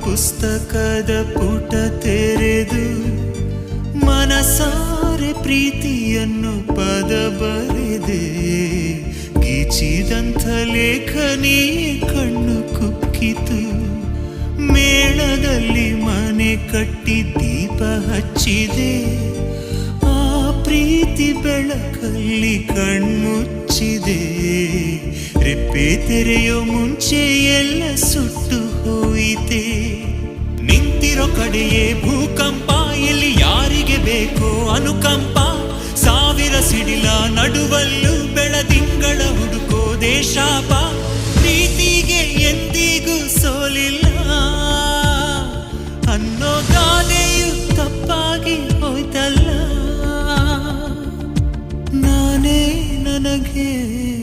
ಪುಸ್ತಕದ ಪುಟ ತೆರೆದು ಮನಸಾರೆ ಪ್ರೀತಿಯನ್ನು ಪದ ಬರೆದೆ. ಗೀಚಿದಂಥ ಲೇಖನಿ ಕಣ್ಣು ಕುಕ್ಕಿತು. ಮೇಳದಲ್ಲಿ ಮನೆ ಕಟ್ಟಿ ದೀಪ ಹಚ್ಚಿದೆ. ಆ ಪ್ರೀತಿ ಬೆಳಕಲ್ಲಿ ಕಣ್ಮುಚ್ಚಿದೆ. ರೆಪ್ಪೆ ತೆರೆಯೋ ಮುಂಚೆ ಎಲ್ಲ ಸುಟ್ಟು ಹೋಯಿತೆ. ನಿಂತಿರೋ ಕಡೆಯೇ ಭೂಕಂಪ, ಇಲ್ಲಿ ಯಾರಿಗೆ ಬೇಕೋ ಅನುಕಂಪ. ಸಾವಿರ ಸಿಡಿಲ ನಡುವಲ್ಲೂ ಬೆಳದಿಂಗಳ ಹುಡುಕೋ ದೇಶಾಪ. ಪ್ರೀತಿಗೆ ಎಂದಿಗೂ ಸೋಲಿಲ್ಲ ಅನ್ನೋ ಗಾದೆಯು ತಪ್ಪಾಗಿ ಹೋಯ್ತಲ್ಲ. ನಾನೇ ನನಗೆ